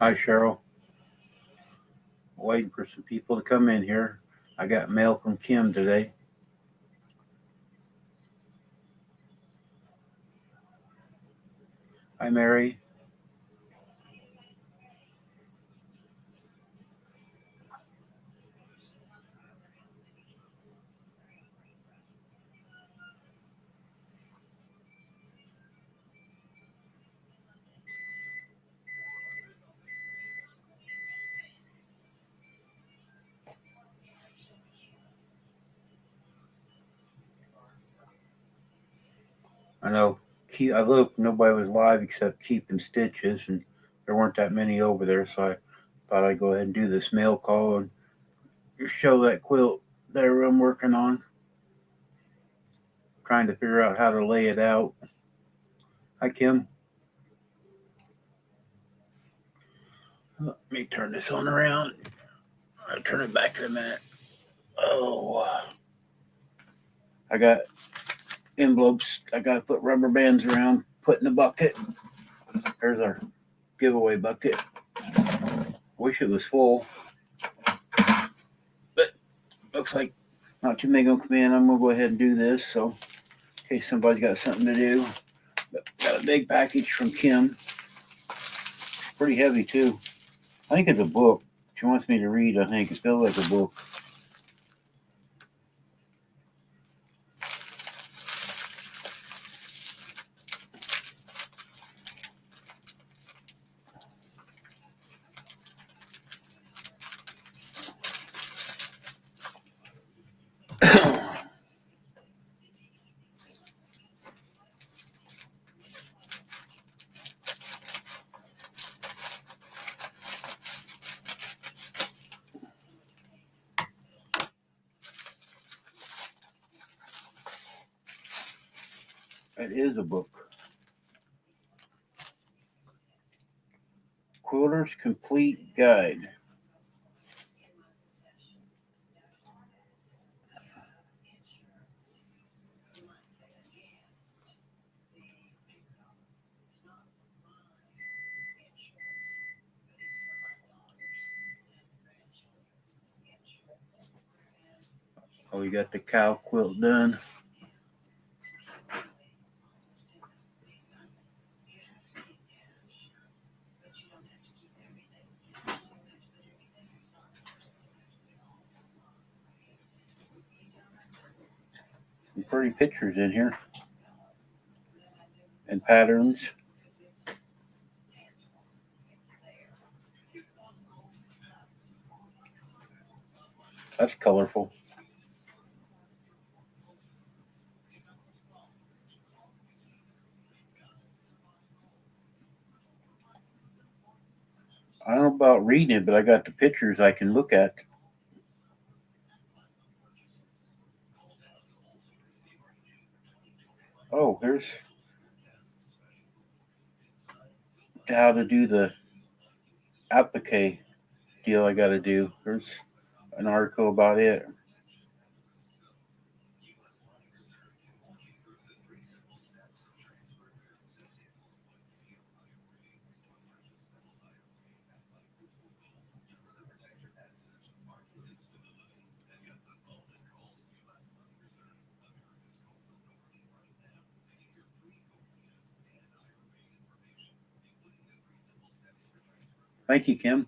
Hi, Cheryl. Waiting for some people to come in here. I got mail from Kim today. Hi, Mary. I know. I looked. Nobody was live except Keep and Stitches, and there weren't that many over there. So I thought I'd go ahead and do this mail call and show that quilt there I'm working on. Trying to figure out how to lay it out. Hi, Kim. Let me turn this on around. I'll turn it back in a minute. Oh, I got envelopes. I got to put rubber bands around, put in the bucket. There's our giveaway bucket. Wish it was full, but looks like not too many gonna come in. I'm gonna go ahead and do this so in case somebody's got something to do. But got a big package from Kim. Pretty heavy too. I think it's a book. She wants me to read. I think it feels like a book. It is a book. Quilter's Complete Guide. Oh, we got the cow quilt done. Some pretty pictures in here and patterns. That's colorful. I don't know about reading it, but I got the pictures I can look at. Oh, here's how to do the applique deal I got to do. There's an article about it. Thank you, Kim.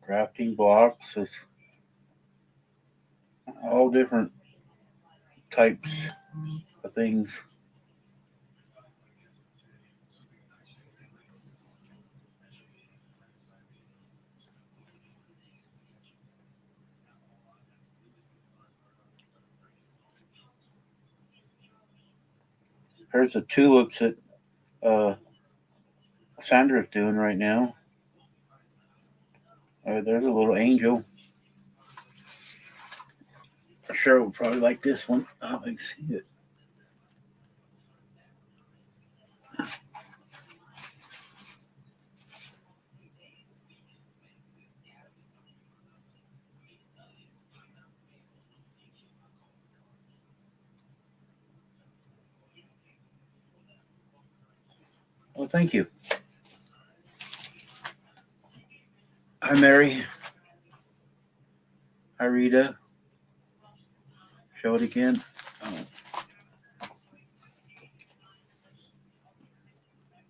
Drafting blocks is all different types of things. There's the tulips that uh, Sandra's doing right now. There's a little angel. Sure, will probably like this one. Oh, I can see it. Well, thank you. Hi, Mary. Hi, Rita. Show it again. Oh.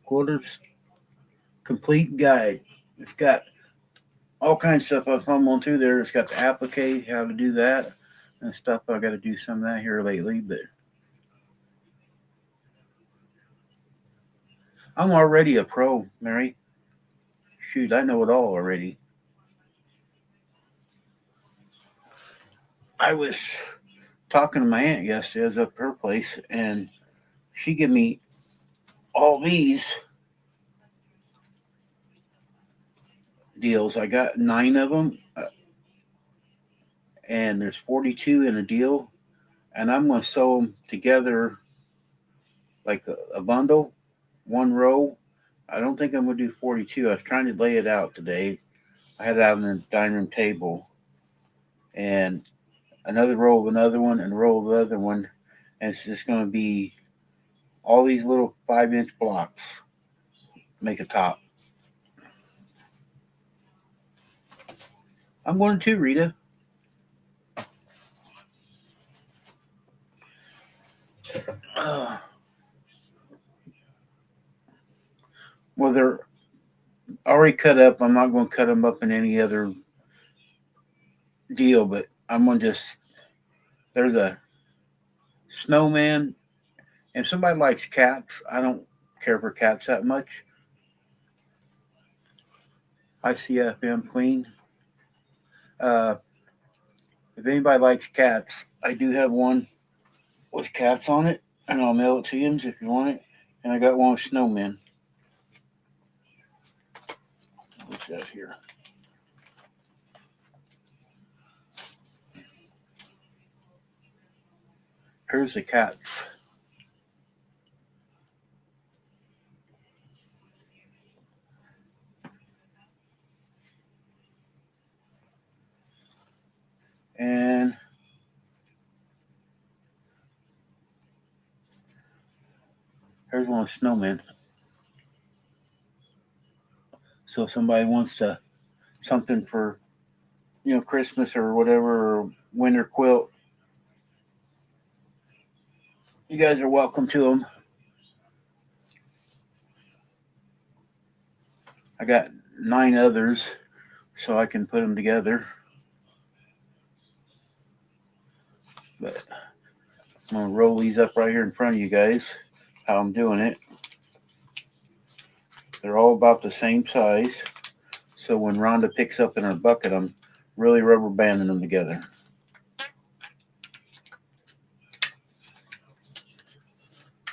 Quarters complete guide. It's got all kinds of stuff I've on through there. It's got the applique, how to do that, and stuff. I got to do some of that here lately, but I'm already a pro, Mary. Shoot, I know it all already. I was talking to my aunt yesterday. I was up at her place, and she gave me all these deals. I got 9 of them, and there's 42 in a deal, and I'm going to sew them together like a bundle, one row. I don't think I'm going to do 42. I was trying to lay it out today. I had it out on the dining room table, and another row of another one, and a row of the other one, and it's just going to be all these little 5-inch blocks make a top. I'm going to, Rita. Well, they're already cut up. I'm not going to cut them up in any other deal, but I'm going to just, there's a snowman. If somebody likes cats, I don't care for cats that much. ICFM Queen. If anybody likes cats, I do have one with cats on it, and I'll mail it to you if you want it. And I got one with snowmen. What's that here? Here's the cats. And here's one with snowmen. So if somebody wants to something for Christmas or whatever, or winter quilt, you guys are welcome to them. I got 9 others, so I can put them together. But I'm going to roll these up right here in front of you guys, how I'm doing it. They're all about the same size. So when Rhonda picks up in her bucket, I'm really rubber banding them together.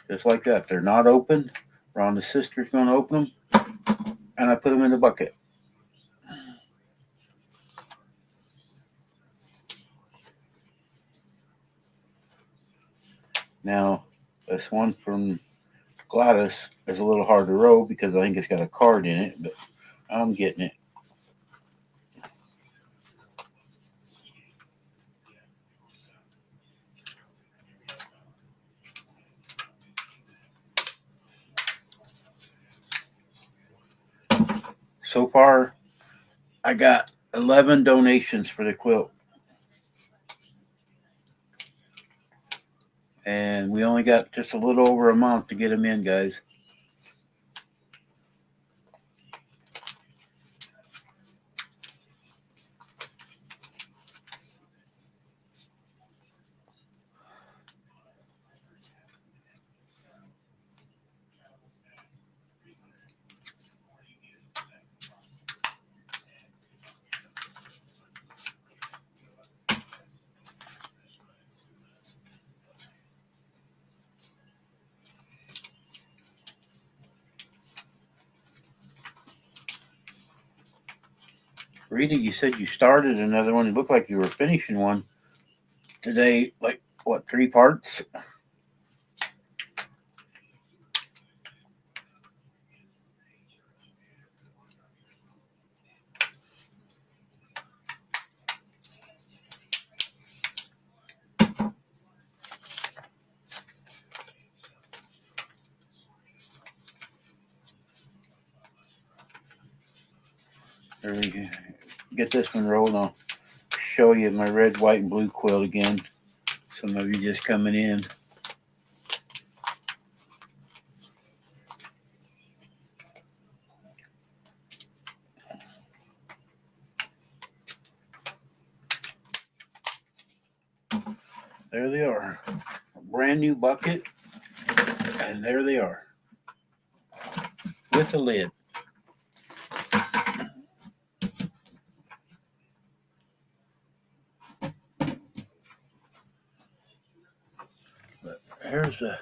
Just like that. They're not open. Rhonda's sister's going to open them, and I put them in the bucket. Now, this one from Gladys is a little hard to roll because I think it's got a card in it, but I'm getting it. So far, I got 11 donations for the quilt. And we only got just a little over a month to get them in, guys. Rita, you said you started another one. It looked like you were finishing one today. Like, what, 3 parts? There we go. Get this one rolled. I'll show you my red, white, and blue quilt again. Some of you just coming in. There they are. A brand new bucket. And there they are. With a lid. But here's a...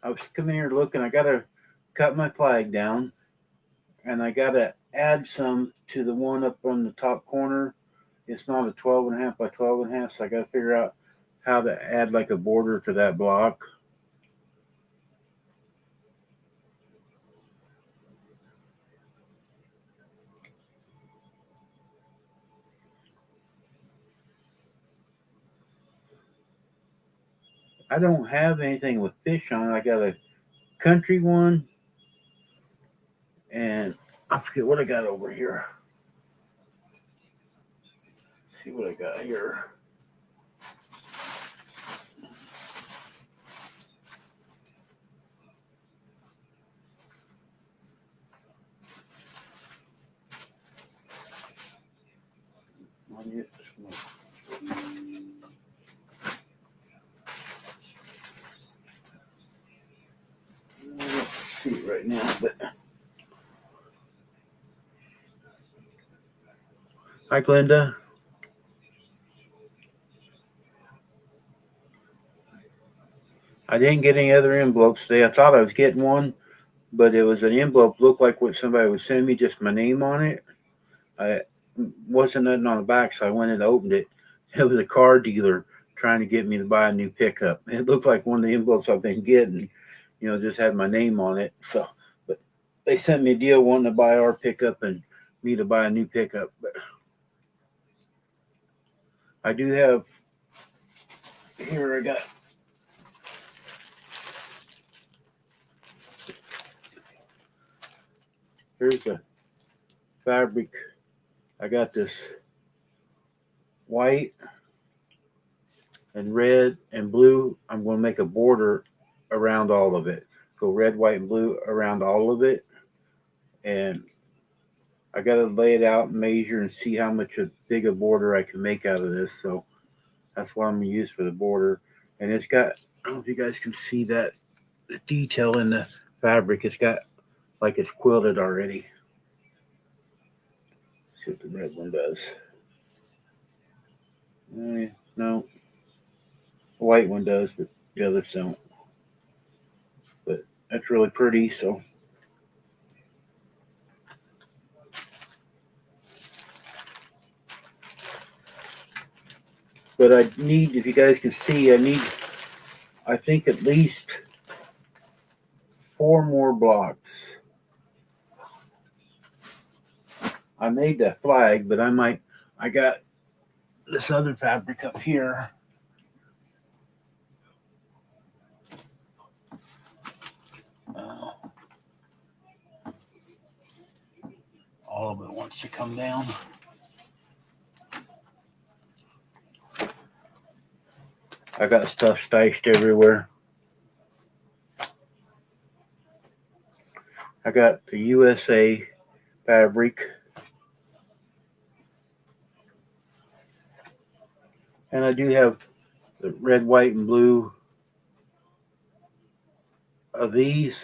I was coming here looking. I got to cut my flag down. And I got to add some to the one up on the top corner. It's not a 12.5 by 12.5, so I got to figure out how to add like a border to that block. I don't have anything with fish on it. I got a country one, and I forget what I got over here. Let's see what I got here. I don't see it right now, but hi, Glenda. I didn't get any other envelopes today. I thought I was getting one, but it was an envelope looked like what somebody would send me, just my name on it. I wasn't nothing on the back, so I went and opened it. It was a car dealer trying to get me to buy a new pickup. It looked like one of the envelopes I've been getting, just had my name on it. So, but they sent me a deal wanting to buy our pickup and me to buy a new pickup. But I do have here. I got here's a fabric. I got this white and red and blue. I'm going to make a border around all of it. Go red, white, and blue around all of it. And I got to lay it out and measure and see how much big a border I can make out of this. So that's what I'm going to use for the border. And it's got, I don't know if you guys can see that, the detail in the fabric. It's got like it's quilted already. Let's see what the red one does. No, the white one does, but the others don't. But that's really pretty. So but I need, if you guys can see, I think at least 4 more blocks. I made that flag, but I got this other fabric up here. All of it wants to come down. I got stuff stashed everywhere. I got the USA fabric. And I do have the red, white, and blue of these.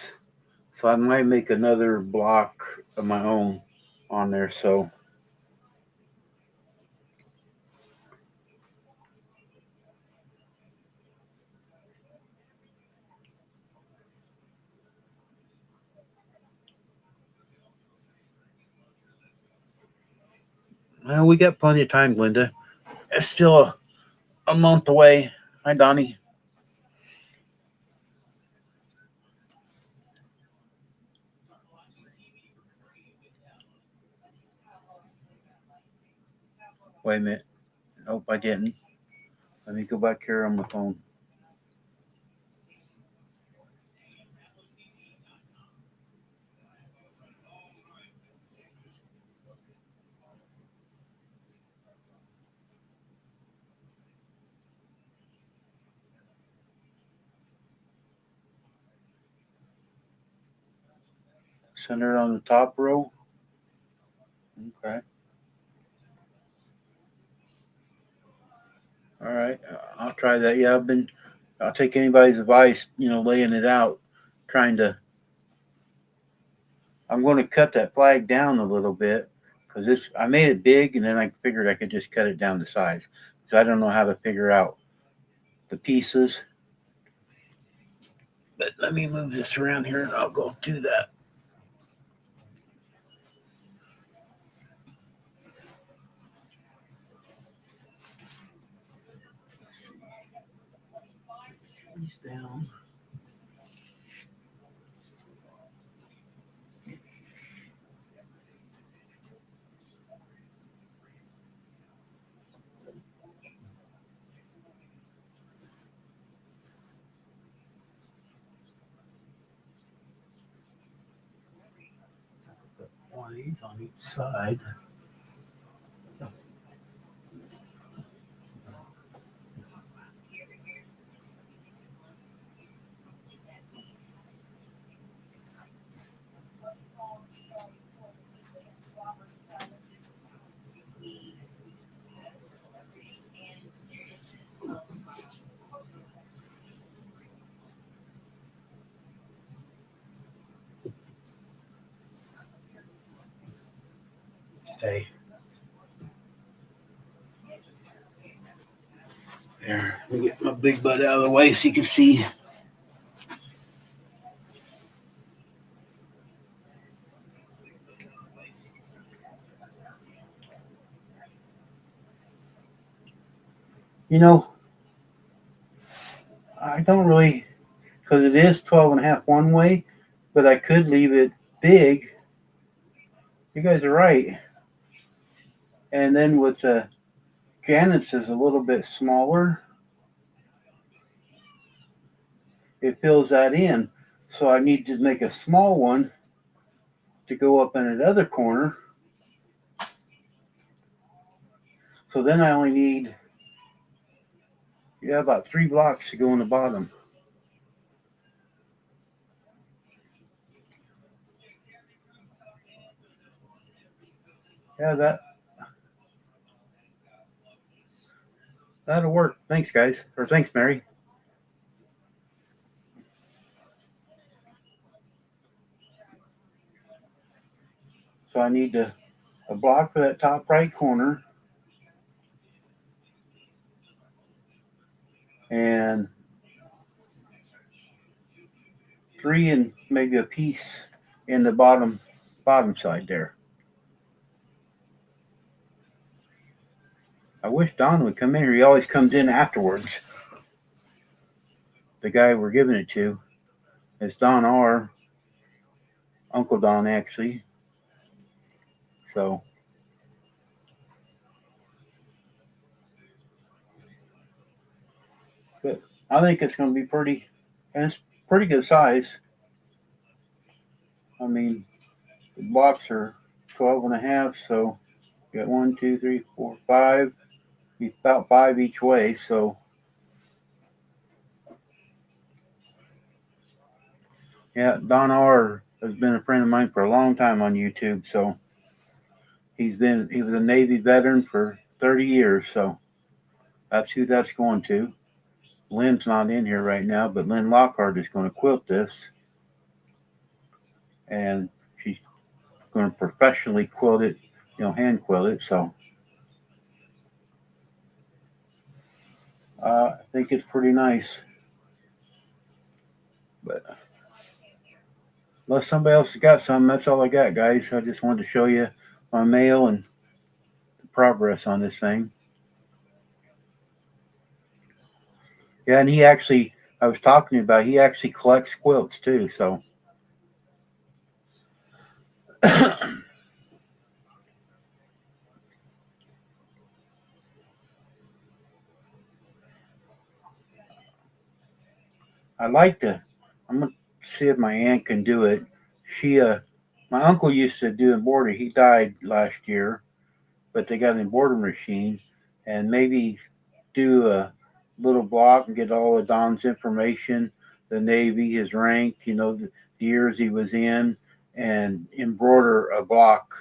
So I might make another block of my own on there. So well, we got plenty of time, Glenda. It's still a month away. Hi, Donnie. Wait a minute. Nope, I didn't. Let me go back here on my phone. Center it on the top row. Okay. All right. I'll try that. Yeah, I'll take anybody's advice, laying it out, trying to. I'm going to cut that flag down a little bit because I made it big and then I figured I could just cut it down to size. So I don't know how to figure out the pieces. But let me move this around here and I'll go do that. He's down. One of these on each side. Okay. There. Let me get my big butt out of the way so you can see. I don't really, because it is 12.5 one way, but I could leave it big. You guys are right. And then with the Janet's is a little bit smaller. It fills that in. So I need to make a small one to go up in that other corner. So then I only need, about 3 blocks to go in the bottom. Yeah, that'll work. Thanks, guys. Or thanks, Mary. So I need a block for that top right corner. And 3 and maybe a piece in the bottom side there. I wish Don would come in here. He always comes in afterwards. The guy we're giving it to is Don R. Uncle Don, actually. So, but I think it's going to be pretty, and it's pretty good size. I mean, the blocks are 12.5, so you got 1, 2, 3, 4, 5. About 5 each way, so yeah, Don R has been a friend of mine for a long time on YouTube. So he was a Navy veteran for 30 years, so that's who that's going to. Lynn's not in here right now, but Lynn Lockhart is going to quilt this, and she's going to professionally quilt it, hand quilt it. So I think it's pretty nice. But unless somebody else has got some, that's all I got, guys. I just wanted to show you my mail and the progress on this thing. Yeah, and I was talking about, he actually collects quilts too, so. I'm going to see if my aunt can do it. My uncle used to do embroidery. He died last year, but they got an embroidery machine, and maybe do a little block and get all of Don's information, the Navy, his rank, the years he was in, and embroider a block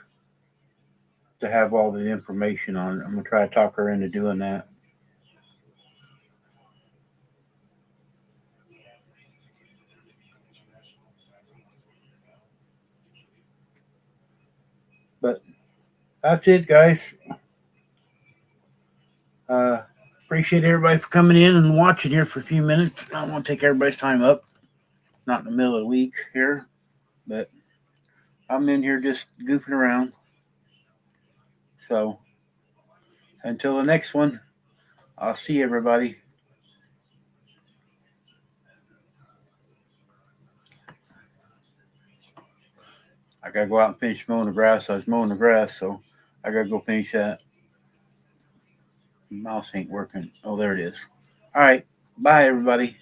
to have all the information on it. I'm gonna try to talk her into doing that. But that's it, guys. Appreciate everybody for coming in and watching here for a few minutes. I don't want to take everybody's time up. Not in the middle of the week here, but I'm in here just goofing around. So until the next one, I'll see everybody. I gotta go out and finish mowing the grass. I was mowing the grass, so I gotta go finish that. Mouse ain't working. Oh, there it is. All right. Bye, everybody.